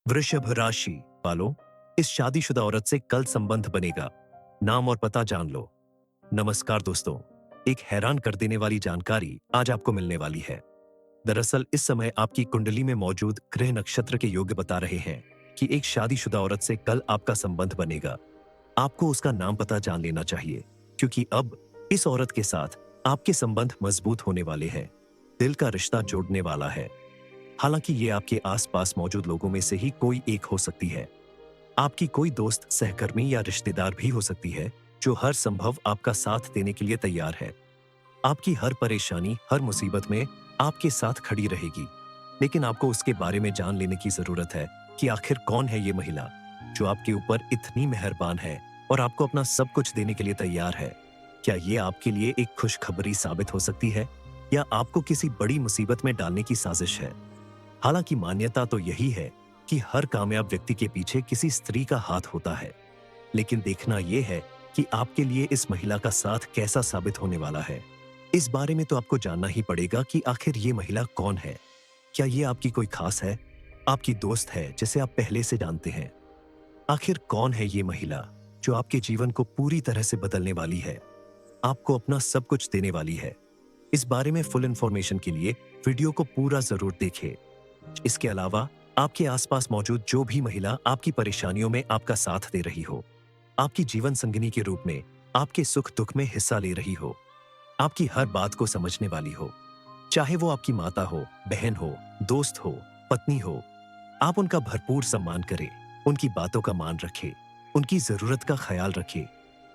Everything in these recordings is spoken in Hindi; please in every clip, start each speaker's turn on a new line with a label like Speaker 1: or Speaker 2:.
Speaker 1: वृषभ राशि वालों, इस शादीशुदा औरत से कल संबंध बनेगा। नाम और पता जान लो। नमस्कार दोस्तों, एक हैरान कर देने वाली जानकारी आज आपको मिलने वाली है। दरअसल इस समय आपकी कुंडली में मौजूद ग्रह नक्षत्र के योग्य बता रहे हैं कि एक शादीशुदा औरत से कल आपका संबंध बनेगा। आपको उसका नाम पता जान लेना चाहिए, क्योंकि अब इस औरत के साथ आपके संबंध मजबूत होने वाले हैं। दिल का रिश्ता जोड़ने वाला है। हालांकि ये आपके आसपास मौजूद लोगों में से ही कोई एक हो सकती है। आपकी कोई दोस्त, सहकर्मी या रिश्तेदार भी हो सकती है, जो हर संभव आपका साथ देने के लिए तैयार है। आपकी हर परेशानी, हर मुसीबत में आपके साथ खड़ी रहेगी। लेकिन आपको उसके बारे में जान लेने की जरूरत है कि आखिर कौन है ये महिला जो आपके ऊपर इतनी मेहरबान है और आपको अपना सब कुछ देने के लिए तैयार है। क्या ये आपके लिए एक खुशखबरी साबित हो सकती है, या आपको किसी बड़ी मुसीबत में डालने की साजिश है? हालांकि मान्यता तो यही है कि हर कामयाब व्यक्ति के पीछे किसी स्त्री का हाथ होता है। लेकिन देखना यह है कि आपके लिए इस महिला का साथ कैसा साबित होने वाला है। इस बारे में तो आपको जानना ही पड़ेगा कि आखिर ये महिला कौन है। क्या ये आपकी कोई खास है, आपकी दोस्त है जिसे आप पहले से जानते हैं? आखिर कौन है ये महिला जो आपके जीवन को पूरी तरह से बदलने वाली है, आपको अपना सब कुछ देने वाली है? इस बारे में फुल इंफॉर्मेशन के लिए वीडियो को पूरा जरूर देखें। इसके अलावा आपके आसपास मौजूद जो भी महिला आपकी परेशानियों में आपका साथ दे रही हो, आपकी जीवन संगिनी के रूप में आपके सुख दुख में हिस्सा ले रही हो, आपकी हर बात को समझने वाली हो, चाहे वो आपकी माता हो, बहन हो, दोस्त हो, पत्नी हो, आप उनका भरपूर सम्मान करें, उनकी बातों का मान रखें, उनकी जरूरत का ख्याल रखें,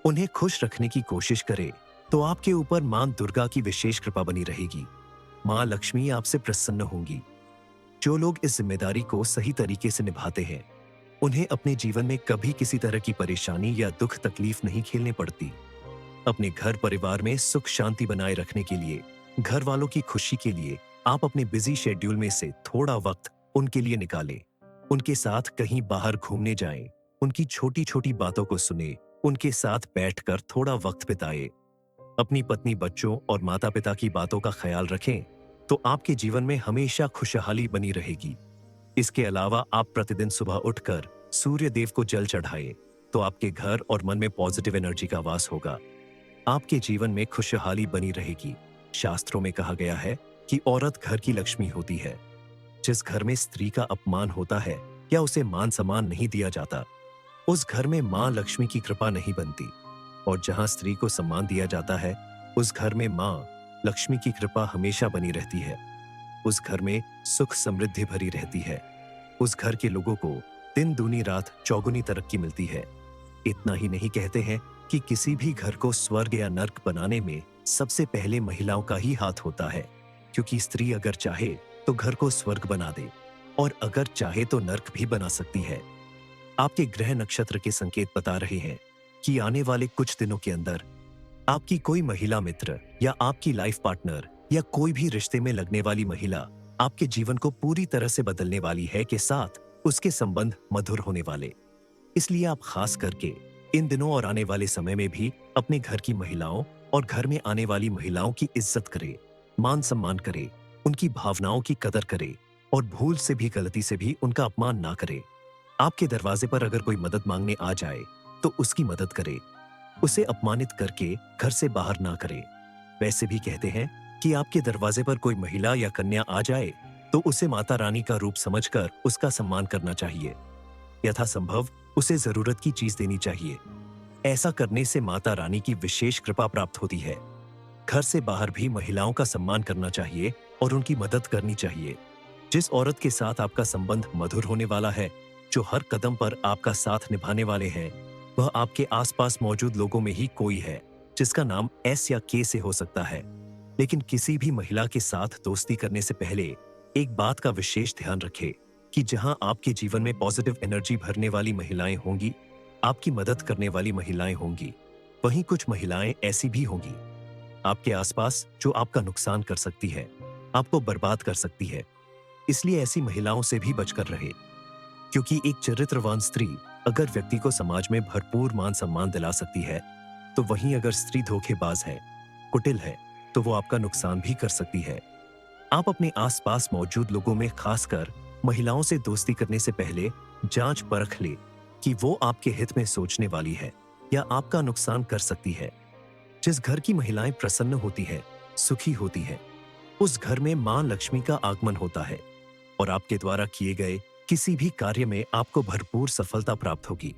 Speaker 1: उन्हें खुश रखने की कोशिश करें, तो आपके ऊपर मां दुर्गा की विशेष कृपा बनी रहेगी। मां लक्ष्मी आपसे प्रसन्न होंगी। जो लोग इस जिम्मेदारी को सही तरीके से निभाते हैं, उन्हें अपने जीवन में कभी किसी तरह की परेशानी या दुख तकलीफ नहीं झेलने पड़ती। अपने घर परिवार में सुख शांति बनाए रखने के लिए, घर वालों की खुशी के लिए आप अपने बिजी शेड्यूल में से थोड़ा वक्त उनके लिए निकालें। उनके साथ कहीं बाहर घूमने जाएं, उनकी छोटी छोटी बातों को सुने, उनके साथ बैठकर थोड़ा वक्त बिताएं। अपनी पत्नी, बच्चों और माता पिता की बातों का ख्याल रखें, तो आपके जीवन में हमेशा खुशहाली बनी रहेगी। इसके अलावा आप प्रतिदिन सुबह उठकर सूर्य देव को जल चढ़ाएं, तो आपके घर और मन में पॉजिटिव एनर्जी का वास होगा। आपके जीवन में खुशहाली बनी रहेगी। शास्त्रों में कहा गया है कि औरत घर की लक्ष्मी होती है। जिस घर में स्त्री का अपमान होता है या उसे मान सम्मान नहीं दिया जाता, उस घर में मां लक्ष्मी की कृपा नहीं बनती। और जहां स्त्री को सम्मान दिया जाता है, उस घर में मां लक्ष्मी की कृपा हमेशा बनी रहती है। उस घर में सुख समृद्धि भरी रहती है। उस घर के लोगों को दिन दूनी रात चौगुनी तरक्की मिलती है। इतना ही नहीं, कहते हैं कि किसी भी घर को स्वर्ग या नर्क बनाने में सबसे पहले महिलाओं का ही हाथ होता है, क्योंकि स्त्री अगर चाहे तो घर को स्वर्ग बना दे, और अगर चाहे तो नर्क भी बना सकती है। आपके ग्रह नक्षत्र के संकेत बता रहे हैं कि आने वाले कुछ दिनों के अंदर आपकी कोई महिला मित्र या आपकी लाइफ पार्टनर या कोई भी रिश्ते में लगने वाली महिला आपके जीवन को पूरी तरह से बदलने वाली है, के साथ उसके संबंध मधुर होने वाले। इसलिए आप खास करके इन दिनों और आने वाले समय में भी अपने घर की महिलाओं और घर में आने वाली महिलाओं की इज्जत करें, मान सम्मान करें, उनकी भावनाओं की कदर करें, और भूल से भी, गलती से भी उनका अपमान ना करें। आपके दरवाजे पर अगर कोई मदद मांगने आ जाए तो उसकी मदद करें, उसे अपमानित करके घर से बाहर ना करें। वैसे भी कहते हैं कि आपके दरवाजे पर कोई महिला या कन्या आ जाए तो उसे माता रानी का रूप समझकर उसका सम्मान करना चाहिए। यथासंभव उसे जरूरत की चीज देनी चाहिए। ऐसा करने से माता रानी की विशेष कृपा प्राप्त होती है। घर से बाहर भी महिलाओं का सम्मान करना चाहिए और उनकी मदद करनी चाहिए। जिस औरत के साथ आपका संबंध मधुर होने वाला है, जो हर कदम पर आपका साथ निभाने वाले हैं, वह आपके आसपास मौजूद लोगों में ही कोई है जिसका नाम एस या के से हो सकता है। लेकिन किसी भी महिला के साथ दोस्ती करने से पहले एक बात का विशेष ध्यान रखें कि जहां आपके जीवन में पॉजिटिव एनर्जी भरने वाली महिलाएं होंगी, आपकी मदद करने वाली महिलाएं होंगी, वहीं कुछ महिलाएं ऐसी भी होंगी आपके आसपास जो आपका नुकसान कर सकती है, आपको बर्बाद कर सकती है। इसलिए ऐसी महिलाओं से भी बचकर रहे, क्योंकि एक चरित्रवान स्त्री अगर व्यक्ति को समाज में भरपूर मान सम्मान दिला सकती है, तो वहीं अगर स्त्री धोखेबाज है, कुटिल है, तो वो आपका नुकसान भी कर सकती है। आप अपने आसपास मौजूद लोगों में खासकर महिलाओं से दोस्ती करने से पहले जांच परख ले कि वो आपके हित में सोचने वाली है या आपका नुकसान कर सकती है। जिस घर की महिलाएं प्रसन्न होती है, सुखी होती है, उस घर में मां लक्ष्मी का आगमन होता है और आपके द्वारा किए गए किसी भी कार्य में आपको भरपूर सफलता प्राप्त होगी।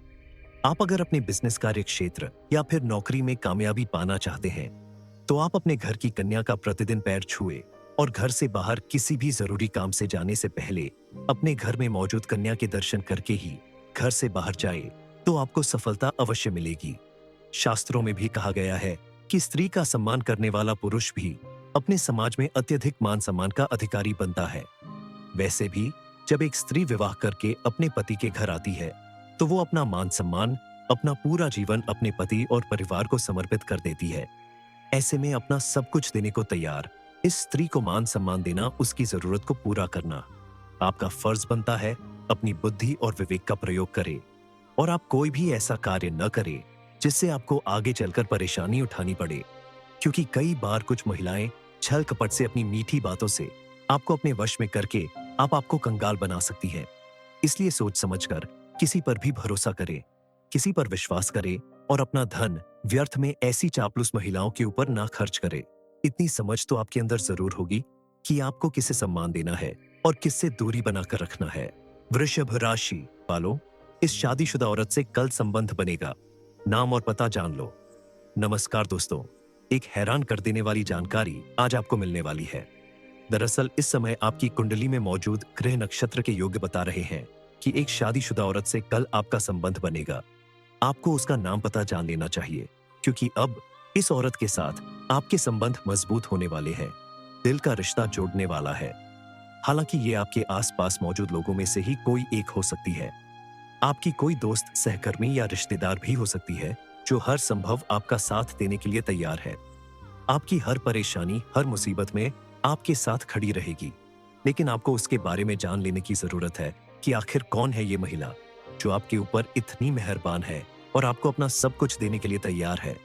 Speaker 1: आप अगर अपने बिजनेस कार्य क्षेत्र या फिर नौकरी में कामयाबी पाना चाहते हैं, तो आप अपने घर की कन्या का प्रतिदिन पैर छुए और घर से बाहर किसी भी जरूरी काम से जाने से पहले अपने घर में मौजूद कन्या के दर्शन करके ही घर से बाहर जाए, तो आपको सफलता अवश्य मिलेगी। शास्त्रों में भी कहा गया है कि स्त्री का सम्मान करने वाला पुरुष भी अपने समाज में अत्यधिक मान सम्मान का अधिकारी बनता है। वैसे भी जब एक स्त्री विवाह करके अपने पति के घर आती है, तो वो अपना मान सम्मान, अपना पूरा जीवन अपने पति और परिवार को समर्पित कर देती है। ऐसे में अपना सब कुछ देने को तैयार इस स्त्री को मान सम्मान देना, उसकी जरूरत को पूरा करना आपका फर्ज बनता है। अपनी बुद्धि और विवेक का प्रयोग करें और आप कोई भी ऐसा कार्य न करें जिससे आपको आगे चलकर परेशानी उठानी पड़े, क्योंकि कई बार कुछ महिलाएं छल कपट से अपनी मीठी बातों से आपको अपने वश में करके आपको कंगाल बना सकती है। इसलिए सोच समझकर किसी पर भी भरोसा करें, किसी पर विश्वास करें और अपना धन व्यर्थ में ऐसी चापलूस महिलाओं के ऊपर ना खर्च करें। इतनी समझ तो आपके अंदर जरूर होगी कि आपको किसे सम्मान देना है और किससे दूरी बनाकर रखना है। वृषभ राशि वालों, इस शादीशुदा औरत से कल संबंध बनेगा। नाम और पता जान लो। नमस्कार दोस्तों, एक हैरान कर देने वाली जानकारी आज आपको मिलने वाली है। दरअसल इस समय आपकी कुंडली में मौजूद ग्रह नक्षत्र के योग्य बता रहे हैं कि एक शादीशुदा औरत से कल आपका संबंध बनेगा। आपको उसका नाम पता जान लेना चाहिए, क्योंकि अब इस औरत के साथ आपके संबंध मजबूत होने वाले हैं, दिल का रिश्ता जोड़ने वाला है। हालांकि ये आपके आसपास मौजूद लोगों में से ही कोई एक हो सकती है। आपकी कोई दोस्त, सहकर्मी या रिश्तेदार भी हो सकती है जो हर संभव आपका साथ देने के लिए तैयार है। आपकी हर परेशानी, हर मुसीबत में आपके साथ खड़ी रहेगी। लेकिन आपको उसके बारे में जान लेने की जरूरत है कि आखिर कौन है ये महिला जो आपके ऊपर इतनी मेहरबान है और आपको अपना सब कुछ देने के लिए तैयार है।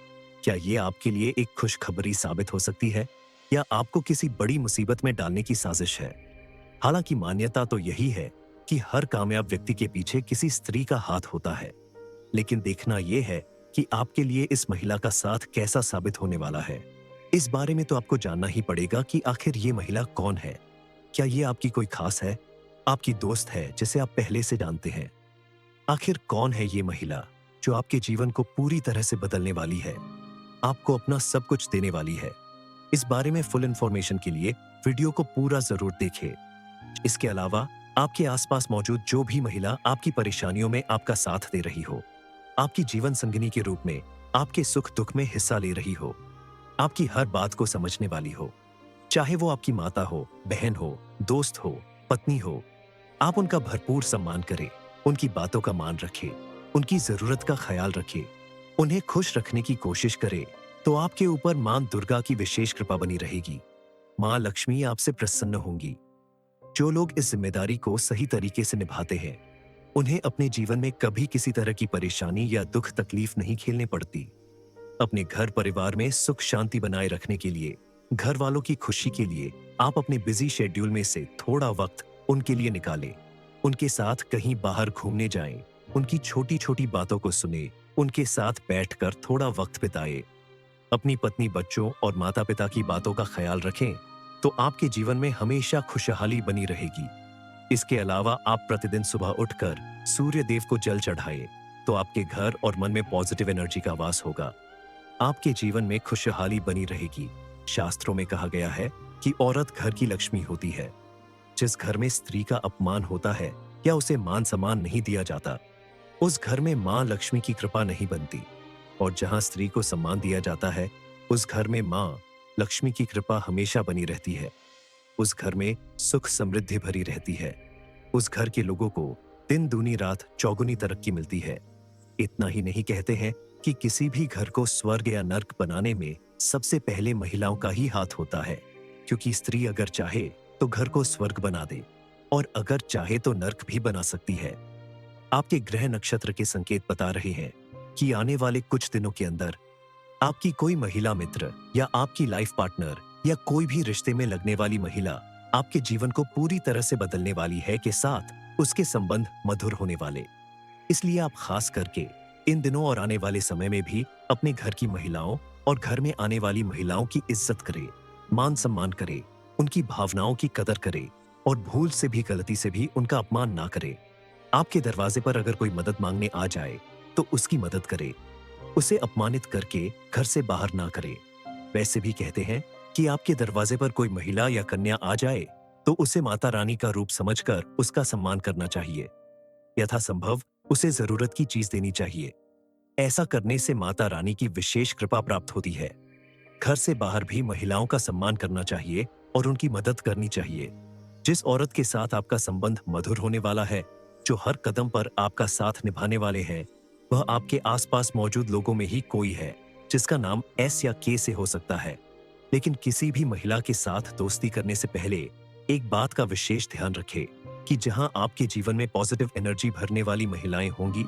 Speaker 1: क्या ये आपके लिए एक खुशखबरी साबित हो सकती है या आपको किसी बड़ी मुसीबत में डालने की साजिश है? हालांकि मान्यता तो यही है कि हर कामयाब व्यक्ति के पीछे किसी स्त्री का हाथ होता है, लेकिन देखना यह है कि आपके लिए इस महिला का साथ कैसा साबित होने वाला है। इस बारे में तो आपको जानना ही पड़ेगा कि आखिर ये महिला कौन है। क्या ये आपकी कोई खास है, आपकी दोस्त है जिसे आप पहले से जानते हैं? आखिर कौन है ये महिला जो आपके जीवन को पूरी तरह से बदलने वाली है, आपको अपना सब कुछ देने वाली है? इस बारे में फुल इंफॉर्मेशन के लिए वीडियो को पूरा जरूर देखें। इसके अलावा आपके आसपास मौजूद जो भी महिला आपकी परेशानियों में आपका साथ दे रही हो, आपकी जीवन संगिनी के रूप में आपके सुख दुख में हिस्सा ले रही हो, आपकी हर बात को समझने वाली हो, चाहे वो आपकी माता हो, बहन हो, दोस्त हो, पत्नी हो, आप उनका भरपूर सम्मान करें, उनकी बातों का मान रखें, उनकी जरूरत का ख्याल रखें, उन्हें खुश रखने की कोशिश करें, तो आपके ऊपर मां दुर्गा की विशेष कृपा बनी रहेगी। मां लक्ष्मी आपसे प्रसन्न होंगी। जो लोग इस जिम्मेदारी को सही तरीके से निभाते हैं, उन्हें अपने जीवन में कभी किसी तरह की परेशानी या दुख तकलीफ नहीं झेलनी पड़ती। अपने घर परिवार में सुख शांति बनाए रखने के लिए, घर वालों की खुशी के लिए आप अपने बिजी शेड्यूल में से थोड़ा वक्त उनके लिए निकालें। उनके साथ कहीं बाहर घूमने जाएं, उनकी छोटी छोटी बातों को सुने, उनके साथ बैठकर थोड़ा वक्त बिताएं। अपनी पत्नी, बच्चों और माता पिता की बातों का ख्याल रखें, तो आपके जीवन में हमेशा खुशहाली बनी रहेगी। इसके अलावा आप प्रतिदिन सुबह उठकर सूर्य देव को जल चढ़ाएं, तो आपके घर और मन में पॉजिटिव एनर्जी का वास होगा। आपके जीवन में खुशहाली बनी रहेगी। शास्त्रों में कहा गया है कि औरत घर की लक्ष्मी होती है। जिस घर में स्त्री का अपमान होता है या उसे मान सम्मान नहीं दिया जाता, उस घर में मां लक्ष्मी की कृपा नहीं बनती। और जहां स्त्री को सम्मान दिया जाता है, उस घर में मां लक्ष्मी की कृपा हमेशा बनी रहती है। उस घर में सुख समृद्धि भरी रहती है। उस घर के लोगों को दिन दूनी रात चौगुनी तरक्की मिलती है। इतना ही नहीं, कहते हैं कि किसी भी घर को स्वर्ग या नर्क बनाने में सबसे पहले महिलाओं का ही हाथ होता है, क्योंकि स्त्री अगर चाहे तो घर को स्वर्ग बना दे और अगर चाहे तो नर्क भी बना सकती है। आपके ग्रह नक्षत्र के संकेत बता रहे हैं कि आने वाले कुछ दिनों के अंदर आपकी कोई महिला मित्र या आपकी लाइफ पार्टनर या कोई भी रिश्ते में लगने वाली महिला आपके जीवन को पूरी तरह से बदलने वाली है के साथ उसके संबंध मधुर होने वाले। इसलिए आप खास करके इन दिनों और आने वाले समय में भी अपने घर की महिलाओं और घर में आने वाली महिलाओं की इज्जत करें, मान सम्मान करें, उनकी भावनाओं की कदर करें और भूल से भी गलती से भी उनका अपमान ना करें। आपके दरवाजे पर अगर कोई मदद मांगने आ जाए तो उसकी मदद करें, उसे अपमानित करके घर से बाहर ना करें। वैसे भी कहते हैं कि आपके दरवाजे पर कोई महिला या कन्या आ जाए तो उसे माता रानी का रूप समझकर उसका सम्मान करना चाहिए। यथासंभव उसे जरूरत की चीज देनी चाहिए। ऐसा करने से माता रानी की विशेष कृपा प्राप्त होती है। घर से बाहर भी महिलाओं का सम्मान करना चाहिए और उनकी मदद करनी चाहिए। जिस औरत के साथ आपका संबंध मधुर होने वाला है, जो हर कदम पर आपका साथ निभाने वाले हैं, वह आपके आसपास मौजूद लोगों में ही कोई है जिसका नाम एस या के से हो सकता है। लेकिन किसी भी महिला के साथ दोस्ती करने से पहले एक बात का विशेष ध्यान रखें कि जहां आपके जीवन में पॉजिटिव एनर्जी भरने वाली महिलाएं होंगी,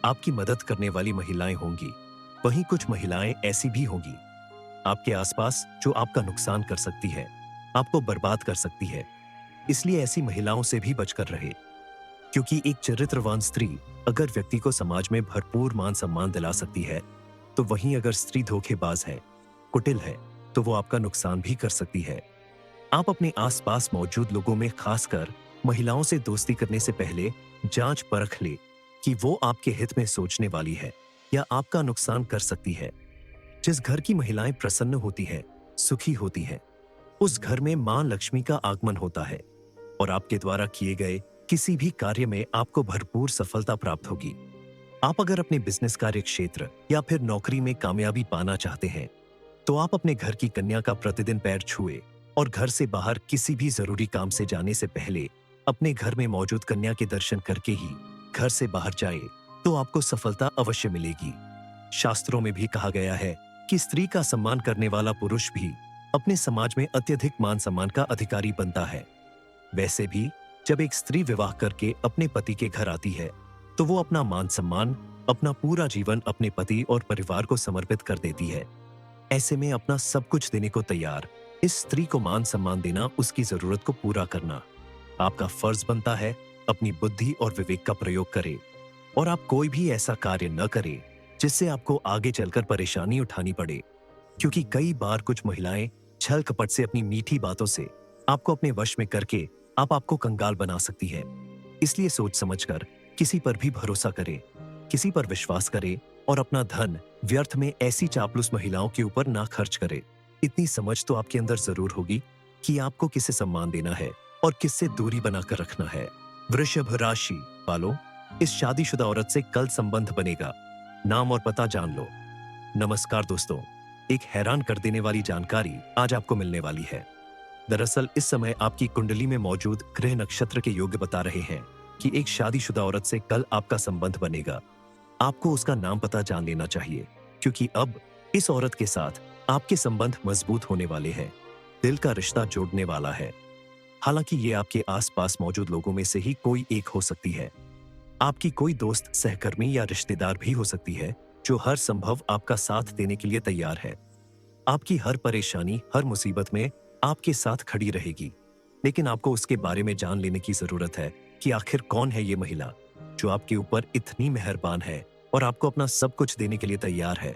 Speaker 1: आपकी मदद करने वाली महिलाएं होंगी, वहीं कुछ महिलाएं ऐसी भी होंगी आपके आसपास जो आपका नुकसान कर सकती है, आपको बर्बाद कर सकती है। इसलिए ऐसी महिलाओं से भी बचकर रहे, क्योंकि एक चरित्रवान स्त्री अगर व्यक्ति को समाज में भरपूर मान सम्मान दिला सकती है, तो वहीं अगर स्त्री धोखेबाज है, कुटिल है, तो वो आपका नुकसान भी कर सकती है। आप अपने आसपास मौजूद लोगों में खासकर महिलाओं से दोस्ती करने से पहले जांच परख ले कि वो आपके हित में सोचने वाली है या आपका नुकसान कर सकती है। जिस घर की महिलाएं प्रसन्न होती हैं, सुखी होती हैं, उस घर में मां लक्ष्मी का आगमन होता है और आपके द्वारा किए गए किसी भी कार्य में आपको भरपूर सफलता प्राप्त होगी। आप अगर अपने बिजनेस कार्य क्षेत्र या फिर नौकरी में कामयाबी पाना चाहते हैं, तो आप अपने घर की कन्या का प्रतिदिन पैर छुए और घर से बाहर किसी भी जरूरी काम से जाने से पहले अपने घर में मौजूद कन्या के दर्शन करके ही घर से बाहर जाए, तो आपको सफलता अवश्य मिलेगी। शास्त्रों में भी कहा गया है कि स्त्री का सम्मान करने वाला पुरुष भी अपने समाज में अत्यधिक मान सम्मान का अधिकारी बनता है। वैसे भी जब एक स्त्री विवाह करके अपने पति के घर आती है, तो वो अपना मान सम्मान, अपना पूरा जीवन अपने पति और परिवार को समर्पित कर देती है। ऐसे में अपना सब कुछ देने को तैयार इस स्त्री को मान सम्मान देना, उसकी जरूरत को पूरा करना आपका फर्ज बनता है। अपनी बुद्धि और विवेक का प्रयोग करें और आप कोई भी ऐसा कार्य न करें जिससे आपको आगे चलकर परेशानी उठानी पड़े, क्योंकि कई बार कुछ महिलाएं छल कपट से अपनी मीठी बातों से आपको अपने वश में करके आपको कंगाल बना सकती है। इसलिए सोच समझकर किसी पर भी भरोसा करें, किसी पर विश्वास करें और अपना धन व्यर्थ में ऐसी चापलूस महिलाओं के ऊपर ना खर्च करें। इतनी समझ तो आपके अंदर जरूर होगी कि आपको किसे सम्मान देना है और किससे दूरी बनाकर रखना है। वृषभ राशि वालों, इस शादीशुदा औरत से कल संबंध बनेगा। नाम और पता जान लो। नमस्कार दोस्तों, एक हैरान कर देने वाली जानकारी आज आपको मिलने वाली है। दरअसल इस समय आपकी कुंडली में मौजूद ग्रह नक्षत्र के योग बता रहे हैं कि एक शादीशुदा औरत से कल आपका संबंध बनेगा। आपको उसका नाम पता जान लेना चाहिए, क्योंकि अब इस औरत के साथ आपके संबंध मजबूत होने वाले हैं, दिल का रिश्ता जोड़ने वाला है। हालांकि ये आपके आसपास मौजूद लोगों में से ही कोई एक हो सकती है। आपकी कोई दोस्त, सहकर्मी या रिश्तेदार भी हो सकती है जो हर संभव आपका साथ देने के लिए तैयार है। आपकी हर परेशानी, हर मुसीबत में आपके साथ खड़ी रहेगी। लेकिन आपको उसके बारे में जान लेने की जरूरत है कि आखिर कौन है ये महिला जो आपके ऊपर इतनी मेहरबान है और आपको अपना सब कुछ देने के लिए तैयार है।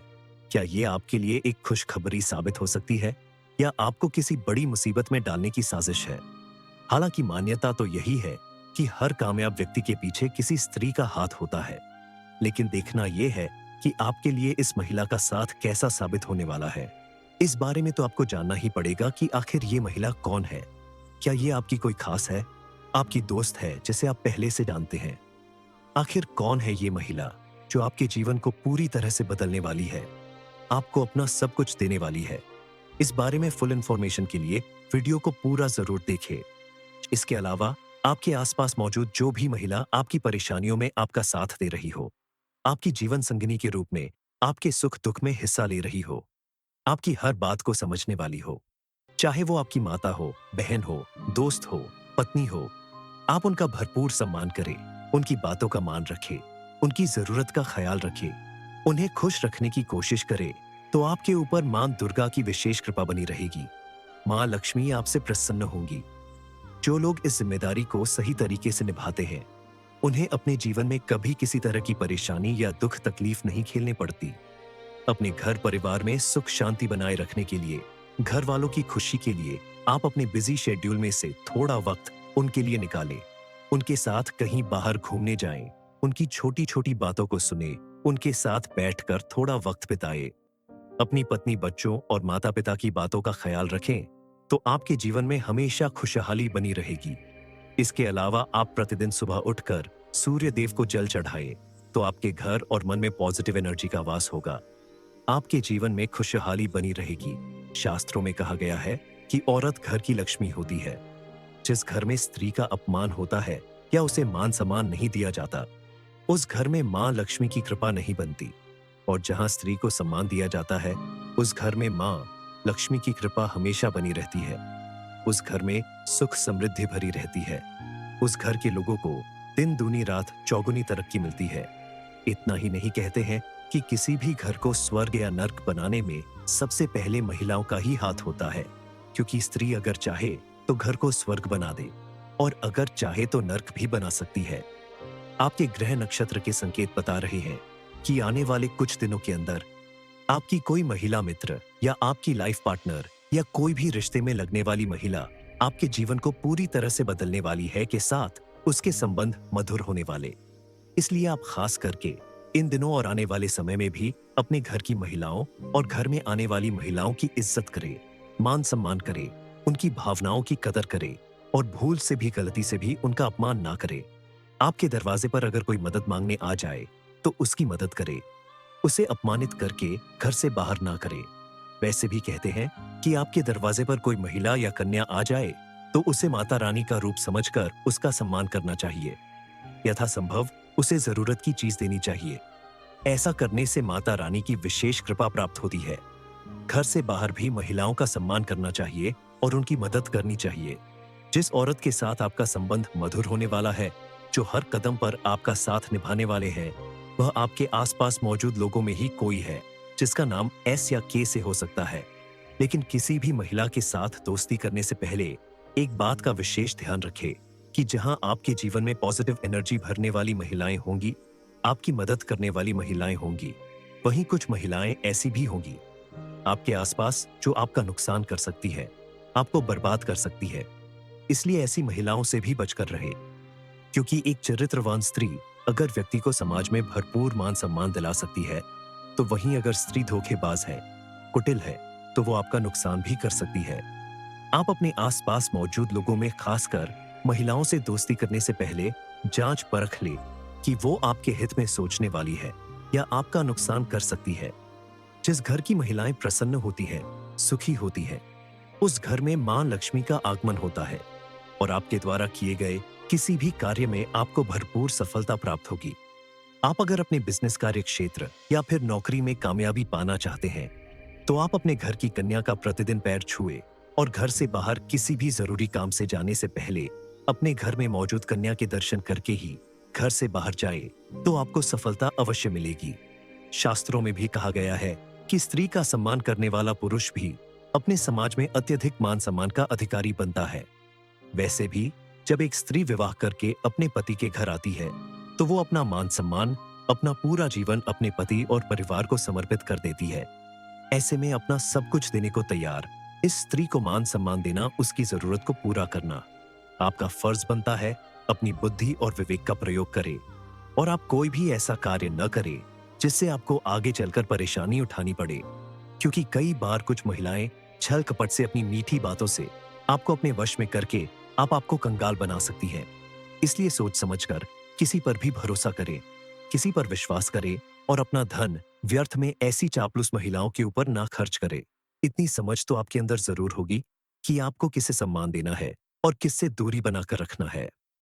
Speaker 1: क्या ये आपके लिए एक खुशखबरी साबित हो सकती है या आपको किसी बड़ी मुसीबत में डालने की साजिश है? हालांकि मान्यता तो यही है कि हर कामयाब व्यक्ति के पीछे किसी स्त्री का हाथ होता है, लेकिन देखना यह है कि आपके लिए इस महिला का साथ कैसा साबित होने वाला है। इस बारे में तो आपको जानना ही पड़ेगा कि आखिर ये महिला कौन है। क्या ये आपकी कोई खास है, आपकी दोस्त है जिसे आप पहले से जानते हैं? आखिर कौन है ये महिला जो आपके जीवन को पूरी तरह से बदलने वाली है, आपको अपना सब कुछ देने वाली है? इस बारे में फुल इंफॉर्मेशन के लिए वीडियो को पूरा जरूर देखें। इसके अलावा आपके आसपास मौजूद जो भी महिला आपकी परेशानियों में आपका साथ दे रही हो, आपकी जीवन संगिनी के रूप में आपके सुख दुख में हिस्सा ले रही हो, आपकी हर बात को समझने वाली हो, चाहे वो आपकी माता हो, बहन हो, दोस्त हो, पत्नी हो, आप उनका भरपूर सम्मान करें, उनकी बातों का मान रखें, उनकी जरूरत का ख्याल रखें, उन्हें खुश रखने की कोशिश करें, तो आपके ऊपर मां दुर्गा की विशेष कृपा बनी रहेगी। मां लक्ष्मी आपसे प्रसन्न होंगी। जो लोग इस जिम्मेदारी को सही तरीके से निभाते हैं, उन्हें अपने जीवन में कभी किसी तरह की परेशानी या दुख तकलीफ नहीं झेलनी पड़ती। अपने घर परिवार में सुख शांति बनाए रखने के लिए, घर वालों की खुशी के लिए आप अपने बिजी शेड्यूल में से थोड़ा वक्त उनके लिए निकालें। उनके साथ कहीं बाहर घूमने जाएं, उनकी छोटी छोटी बातों को सुने, उनके साथ बैठकर थोड़ा वक्त बिताएं। अपनी पत्नी, बच्चों और माता पिता की बातों का ख्याल रखें, तो आपके जीवन में हमेशा खुशहाली बनी रहेगी। इसके अलावा आप प्रतिदिन सुबह उठकर सूर्य देव को जल चढ़ाएं, तो आपके घर और मन में पॉजिटिव एनर्जी का वास होगा। आपके जीवन में खुशहाली बनी रहेगी। शास्त्रों में कहा गया है कि औरत घर की लक्ष्मी होती है। जिस घर में स्त्री का अपमान होता है या उसे मान सम्मान नहीं दिया जाता, उस घर में मां लक्ष्मी की कृपा नहीं बनती। और जहां स्त्री को सम्मान दिया जाता है, उस घर में मां लक्ष्मी की कृपा हमेशा बनी रहती है। उस घर में सुख समृद्धि भरी रहती है। उस घर के लोगों को दिन दूनी रात चौगुनी तरक्की मिलती है। इतना ही नहीं, कहते हैं कि किसी भी घर को स्वर्ग या नर्क बनाने में सबसे पहले महिलाओं का ही हाथ होता है, क्योंकि स्त्री अगर चाहे तो घर को स्वर्ग बना दे और अगर चाहे तो नर्क भी बना सकती है। आपके ग्रह नक्षत्र के संकेत बता रहे हैं कि आने वाले कुछ दिनों के अंदर आपकी कोई महिला मित्र या आपकी लाइफ पार्टनर या कोई भी रिश्ते में लगने वाली महिला आपके जीवन को पूरी तरह से बदलने वाली है, के साथ उसके संबंध मधुर होने वाले। इसलिए आप खास करके इन दिनों और आने वाले समय में भी अपने घर की महिलाओं और घर में आने वाली महिलाओं की इज्जत करें, मान सम्मान करें, उनकी भावनाओं की कदर करें और भूल से भी, गलती से भी उनका अपमान ना करें। आपके दरवाजे पर अगर कोई मदद मांगने आ जाए तो उसकी मदद करें, उसे अपमानित करके घर से बाहर ना करें। वैसे भी कहते हैं कि आपके दरवाजे पर कोई महिला या कन्या आ जाए तो उसे माता रानी का रूप समझकर उसका सम्मान करना चाहिए। यथासंभव उसे जरूरत की चीज देनी चाहिए। ऐसा करने से माता रानी की विशेष कृपा प्राप्त होती है। घर से बाहर भी महिलाओं का सम्मान करना चाहिए और उनकी मदद करनी चाहिए। जिस औरत के साथ आपका संबंध मधुर होने वाला है, जो हर कदम पर आपका साथ निभाने वाले हैं, वह आपके आसपास मौजूद लोगों में ही कोई है जिसका नाम एस या के से हो सकता है। लेकिन किसी भी महिला के साथ दोस्ती करने से पहले एक बात का विशेष ध्यान रखें कि जहां आपके जीवन में पॉजिटिव एनर्जी भरने वाली महिलाएं होंगी, आपकी मदद करने वाली महिलाएं होंगी, वहीं कुछ महिलाएं ऐसी भी होंगी आपके आसपास जो आपका नुकसान कर सकती है, आपको बर्बाद कर सकती है। इसलिए ऐसी महिलाओं से भी बचकर रहे, क्योंकि एक चरित्रवान स्त्री अगर व्यक्ति को समाज में भरपूर मान सम्मान दिला सकती है, तो वहीं अगर स्त्री धोखेबाज है, कुटिल है, तो वो आपका नुकसान भी कर सकती है। आप अपने आसपास मौजूद लोगों में, खासकर महिलाओं से दोस्ती करने से पहले जांच परख ले कि वो आपके हित में सोचने वाली है या आपका नुकसान कर सकती है। जिस घर की महिलाएं प्रसन्न होती हैं, सुखी होती हैं, उस घर में मां लक्ष्मी का आगमन होता है और आपके द्वारा किए गए किसी भी कार्य में आपको भरपूर सफलता प्राप्त होगी। आप अगर अपने बिजनेस कार्य क्षेत्र या फिर नौकरी में कामयाबी पाना चाहते हैं, तो आप अपने घर की कन्या का प्रतिदिन पैर छुए और घर से बाहर किसी भी जरूरी काम से जाने से पहले अपने घर में मौजूद कन्या के दर्शन करके ही घर से बाहर जाए, तो आपको सफलता अवश्य मिलेगी। शास्त्रों में भी कहा गया है कि स्त्री का सम्मान करने वाला पुरुष भी अपने समाज में अत्यधिक मान सम्मान का अधिकारी बनता है। वैसे भी जब एक स्त्री विवाह करके अपने पति के घर आती है, तो वो अपना मान सम्मान, अपना पूरा जीवन अपने पति और परिवार को समर्पित कर देती है। ऐसे में अपना सब कुछ देने को तैयार इस स्त्री को मान सम्मान देना, उसकी जरूरत को पूरा करना आपका फर्ज बनता है। अपनी बुद्धि और विवेक का प्रयोग करें और आप कोई भी ऐसा कार्य न करें जिससे आपको आगे चलकर परेशानी उठानी पड़े, क्योंकि कई बार कुछ महिलाएं छल कपट से, अपनी मीठी बातों से आपको अपने वश में करके आपको कंगाल बना सकती हैं। इसलिए सोच समझकर किसी पर भी भरोसा करें, किसी पर विश्वास करें और अपना धन व्यर्थ में ऐसी चापलूस महिलाओं के ऊपर ना खर्च करें। इतनी समझ तो आपके अंदर जरूर होगी कि आपको किसे सम्मान देना है और किससे दूरी बनाकर रखना है।